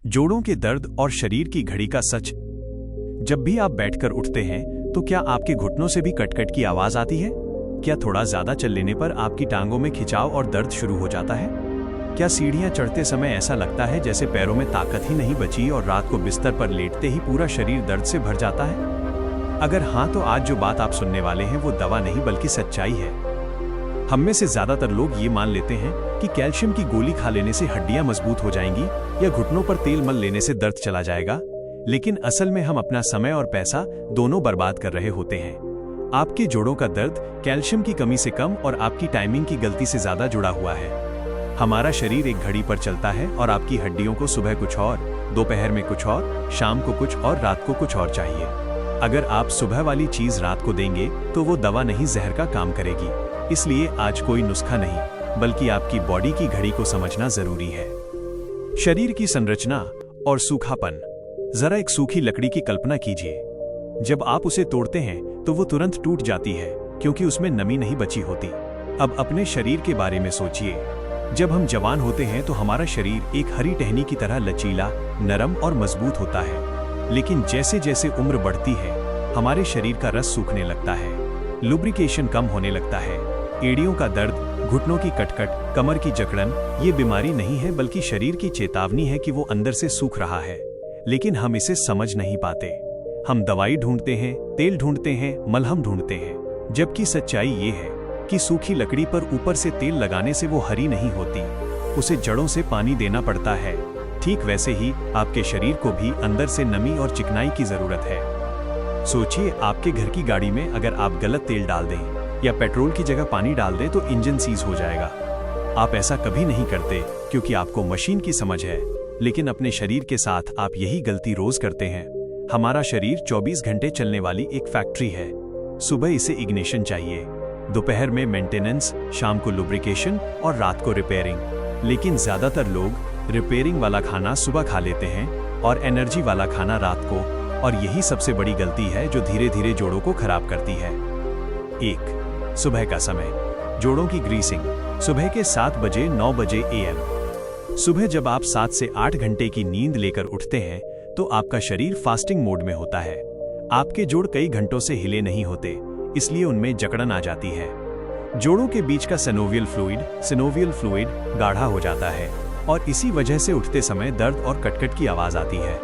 जोड़ों के दर्द और शरीर की घड़ी का सच। जब भी आप बैठकर उठते हैं तो क्या आपके घुटनों से भी कटकट की आवाज आती है? क्या थोड़ा ज्यादा चल लेने पर आपकी टांगों में खिंचाव और दर्द शुरू हो जाता है? क्या सीढ़ियां चढ़ते समय ऐसा लगता है जैसे पैरों में ताकत ही नहीं बची और रात को बिस्तर पर लेटते ही पूरा शरीर दर्द से भर जाता है? अगर हाँ, तो आज जो बात आप सुनने वाले हैं वो दवा नहीं बल्कि सच्चाई है। हम में से ज्यादातर लोग ये मान लेते हैं कि कैल्शियम की गोली खा लेने से हड्डियां मजबूत हो जाएंगी या घुटनों पर तेल मल लेने से दर्द चला जाएगा, लेकिन असल में हम अपना समय और पैसा दोनों बर्बाद कर रहे होते हैं। आपके जोड़ों का दर्द कैल्शियम की कमी से कम और आपकी टाइमिंग की गलती से ज्यादा जुड़ा हुआ है। हमारा शरीर एक घड़ी पर चलता है और आपकी हड्डियों को सुबह कुछ और, दोपहर में कुछ और, शाम को कुछ और, रात को कुछ और चाहिए। अगर आप सुबह वाली चीज रात को देंगे तो वो दवा नहीं, जहर का काम करेगी। इसलिए आज कोई नुस्खा नहीं, बल्कि आपकी बॉडी की घड़ी को समझना जरूरी है। शरीर की संरचना और सूखापन। जरा एक सूखी लकड़ी की कल्पना कीजिए। जब आप उसे तोड़ते हैं तो वो तुरंत टूट जाती है क्योंकि उसमें नमी नहीं बची होती। अब अपने शरीर के बारे में सोचिए। जब हम जवान होते हैं तो हमारा शरीर एक हरी टहनी की तरह लचीला, नरम और मजबूत होता है। लेकिन जैसे जैसे उम्र बढ़ती है हमारे शरीर का रस सूखने लगता है, लुब्रिकेशन कम होने लगता है। एड़ियों का दर्द, घुटनों की कटकट, कमर की जकड़न ये बीमारी नहीं है बल्कि शरीर की चेतावनी है कि वो अंदर से सूख रहा है, लेकिन हम इसे समझ नहीं पाते। हम दवाई ढूंढते हैं, तेल ढूंढते हैं, मलहम ढूंढते हैं, जबकि सच्चाई ये है कि सूखी लकड़ी पर ऊपर से तेल लगाने से वो हरी नहीं होती, उसे जड़ों से पानी देना पड़ता है। ठीक वैसे ही आपके शरीर को भी अंदर से नमी और चिकनाई की जरूरत है। सोचिए, आपके घर की गाड़ी में अगर आप गलत तेल डाल दें या पेट्रोल की जगह पानी डाल दें तो इंजन सीज हो जाएगा। आप ऐसा कभी नहीं करते क्योंकि आपको मशीन की समझ है, लेकिन अपने शरीर के साथ आप यही गलती रोज करते हैं। हमारा शरीर 24 घंटे चलने वाली एक फैक्ट्री है। सुबह इसे इग्निशन चाहिए, दोपहर में मेंटेनेंस, शाम को लुब्रिकेशन और रात को रिपेयरिंग। लेकिन ज्यादातर लोग रिपेयरिंग वाला खाना सुबह खा लेते हैं और एनर्जी वाला खाना रात को, और यही सबसे बड़ी गलती है जो धीरे धीरे जोड़ों को खराब करती है। 1. सुबह का समय। जोड़ों की ग्रीसिंग। सुबह के 7 बजे 9 बजे AM। सुबह जब आप 7 से 8 घंटे की नींद लेकर उठते हैं तो आपका शरीर फास्टिंग मोड में होता है। आपके जोड़ कई घंटों से हिले नहीं होते, इसलिए उनमें जकड़न आ जाती है। जोड़ों के बीच का सिनोवियल फ्लूइड गाढ़ा हो जाता है और इसी वजह से उठते समय दर्द और कटकट की आवाज आती है।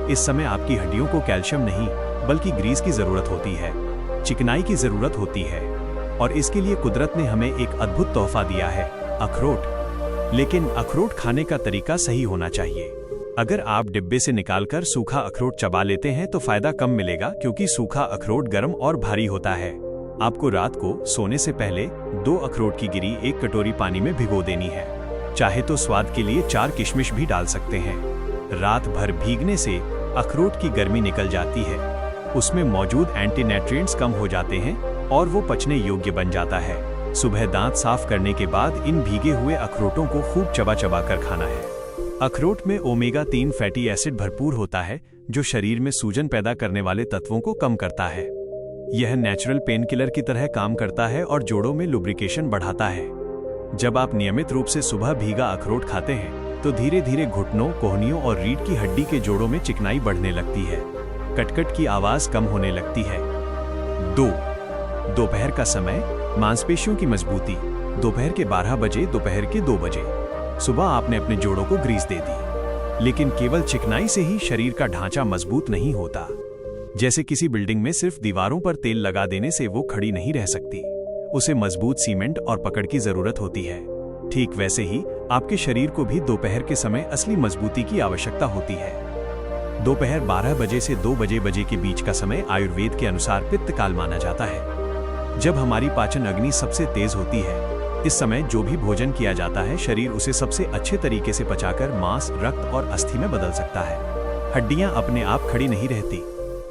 इस समय आपकी हड्डियों को कैल्शियम नहीं बल्कि ग्रीस की जरूरत होती है, चिकनाई की जरूरत होती है, और इसके लिए कुदरत ने हमें एक अद्भुत तोहफा दिया है, अखरोट। लेकिन अखरोट खाने का तरीका सही होना चाहिए। अगर आप डिब्बे से निकालकर सूखा अखरोट चबा लेते हैं तो फायदा कम मिलेगा, क्योंकि सूखा अखरोट गर्म और भारी होता है। आपको रात को सोने से पहले 2 अखरोट की गिरी 1 कटोरी पानी में भिगो देनी है। चाहे तो स्वाद के लिए 4 किशमिश भी डाल सकते हैं। रात भर भीगने से अखरोट की गर्मी निकल जाती है, उसमें मौजूद एंटी न्यूट्रिएंट्स कम हो जाते हैं और वो पचने योग्य बन जाता है। सुबह दांत साफ करने के बाद इन भीगे हुए अखरोटों को खूब चबा चबा कर खाना है। अखरोट में ओमेगा 3 फैटी एसिड भरपूर होता है, जो शरीर में सूजन पैदा करने वाले तत्वों को कम करता है। यह नेचुरल पेन किलर की तरह काम करता है और जोड़ों में लुब्रिकेशन बढ़ाता है। जब आप नियमित रूप से सुबह भीगा अखरोट खाते हैं तो धीरे धीरे घुटनों, कोहनियों और रीढ़ की हड्डी के जोड़ों में चिकनाई बढ़ने लगती है, कटकट की आवाज कम होने लगती है। 2. दोपहर का समय। मांसपेशियों की मजबूती। दोपहर के 12 बजे, दोपहर के 2 बजे। सुबह आपने अपने जोड़ों को ग्रीस दे दी, लेकिन केवल चिकनाई से ही शरीर का ढांचा मजबूत नहीं होता। जैसे किसी बिल्डिंग में सिर्फ दीवारों पर तेल लगा देने से वो खड़ी नहीं रह सकती, उसे मजबूत सीमेंट और पकड़ की जरूरत होती है। ठीक वैसे ही आपके शरीर को भी दोपहर के समय असली मजबूती की आवश्यकता होती है। दोपहर 12 बजे से 2 बजे के बीच का समय आयुर्वेद के अनुसार पित्त काल माना जाता है, जब हमारी पाचन अग्नि सबसे तेज होती है। इस समय जो भी भोजन किया जाता है शरीर उसे सबसे अच्छे तरीके से पचाकर मांस, रक्त और अस्थि में बदल सकता है। हड्डियां अपने आप खड़ी नहीं रहती,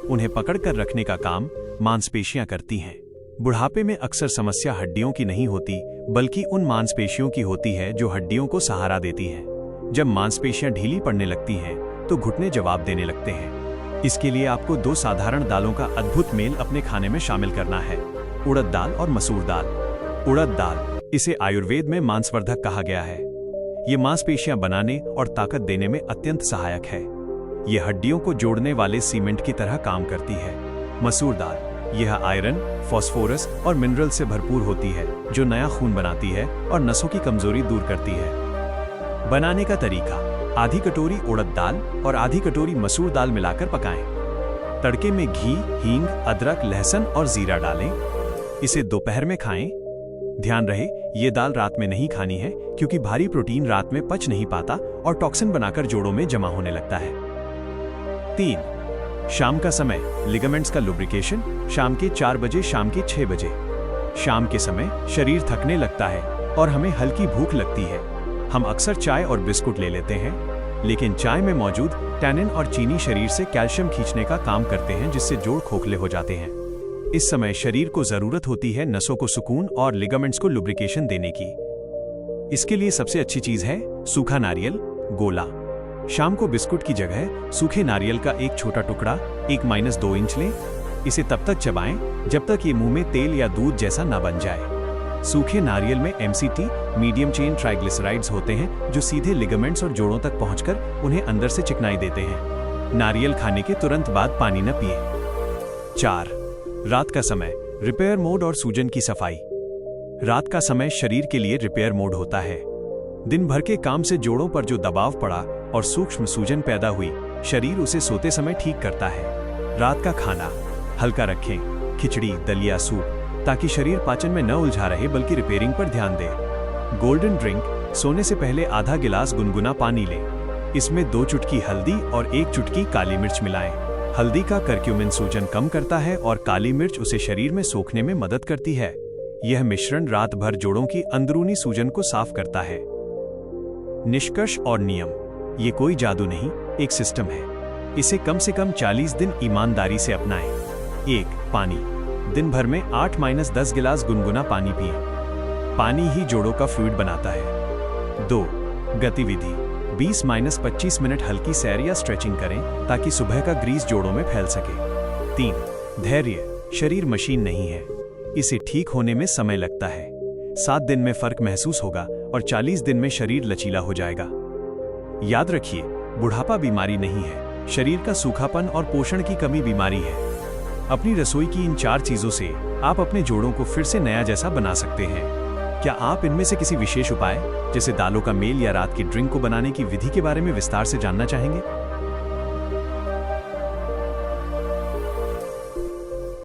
उन्हें पकड़ कर रखने का काम मांसपेशियां करती हैं। बुढ़ापे में अक्सर समस्या हड्डियों की नहीं होती बल्कि उन मांसपेशियों की होती है जो हड्डियों को सहारा देती हैं। जब मांसपेशियां ढीली पड़ने लगती हैं तो घुटने जवाब देने लगते हैं। इसके लिए आपको 2 साधारण दालों का अद्भुत मेल अपने खाने में शामिल करना है, उड़द दाल और मसूर दाल। उड़द दाल, इसे आयुर्वेद में मांसवर्धक कहा गया है। ये मांसपेशियां बनाने और ताकत देने में अत्यंत सहायक है। ये हड्डियों को जोड़ने वाले सीमेंट की तरह काम करती है। मसूर दाल, यह आयरन, फास्फोरस और मिनरल से भरपूर होती है, जो नया खून बनाती है और नसों की कमजोरी दूर करती है। बनाने का तरीका: आधी कटोरी उड़द दाल और आधी कटोरी मसूर दाल मिलाकर पकाएं। तड़के में घी, हींग, अदरक, लहसुन और जीरा डालें। इसे दोपहर में खाएं। ध्यान रहे, ये दाल रात में नहीं खानी है, क्योंकि भारी प्रोटीन रात में पच नहीं पाता और टॉक्सिन बनाकर जोड़ों में जमा होने लगता है। 3. शाम का समय, लिगामेंट्स का लुब्रिकेशन, शाम के 4 बजे, शाम के 6 बजे। शाम के समय शरीर थकने लगता है और हमें हल्की भूख लगती है। हम अक्सर चाय और बिस्कुट ले लेते हैं, लेकिन चाय में मौजूद टैनिन और चीनी शरीर से कैल्शियम खींचने का काम करते हैं, जिससे जोड़ खोखले हो जाते हैं। इस समय शरीर को जरूरत होती है नसों को सुकून और लिगामेंट्स को लुब्रिकेशन देने की। इसके लिए सबसे अच्छी चीज है सूखा नारियल, गोला। शाम को बिस्कुट की जगह सूखे नारियल का एक छोटा टुकड़ा 1-2 इंच लें। इसे तब तक चबाएं जब तक ये मुंह में तेल या दूध जैसा न बन जाए। सूखे नारियल में MCT, मीडियम चेन ट्राइग्लिसराइड्स होते हैं, जो सीधे लिगामेंट्स और जोड़ों तक पहुंचकर उन्हें अंदर से चिकनाई देते हैं। नारियल खाने के तुरंत बाद पानी न पिएं। 4. रात का समय, रिपेयर मोड और सूजन की सफाई। रात का समय शरीर के लिए रिपेयर मोड होता है। दिन भर के काम से जोड़ों पर जो दबाव पड़ा और सूक्ष्म सूजन पैदा हुई, शरीर उसे सोते समय ठीक करता है। रात का खाना हल्का रखें, खिचड़ी, दलिया, सूप, ताकि शरीर पाचन में न उलझा रहे बल्कि रिपेयरिंग पर ध्यान दे। गोल्डन ड्रिंक, सोने से पहले आधा गिलास गुनगुना पानी लें। इसमें 2 चुटकी हल्दी और 1 चुटकी काली मिर्च मिलाएं। हल्दी का करक्यूमिन सूजन कम करता है और काली मिर्च उसे शरीर में सोखने में मदद करती है। यह मिश्रण रात भर जोड़ों की अंदरूनी सूजन को साफ करता है। निष्कर्ष और नियम: ये कोई जादू नहीं, एक सिस्टम है। इसे कम से कम 40 दिन ईमानदारी से अपनाएं। 1. पानी, दिन भर में 8-10 गिलास गुनगुना पानी पिएं। पानी ही जोड़ों का फ्लूइड बनाता है। 2. गतिविधि, 20-25 मिनट हल्की सैर या स्ट्रेचिंग करें, ताकि सुबह का ग्रीस जोड़ों में फैल सके। 3. धैर्य, शरीर मशीन नहीं है, इसे ठीक होने में समय लगता है। 7 दिन में फर्क महसूस होगा और 40 दिन में शरीर लचीला हो जाएगा। याद रखिए, बुढ़ापा बीमारी नहीं है, शरीर का सूखापन और पोषण की कमी बीमारी है। अपनी रसोई की इन 4 चीजों से आप अपने जोड़ों को फिर से नया जैसा बना सकते हैं। क्या आप इनमें से किसी विशेष उपाय, जैसे दालों का मेल या रात की ड्रिंक को बनाने की विधि के बारे में विस्तार से जानना चाहेंगे?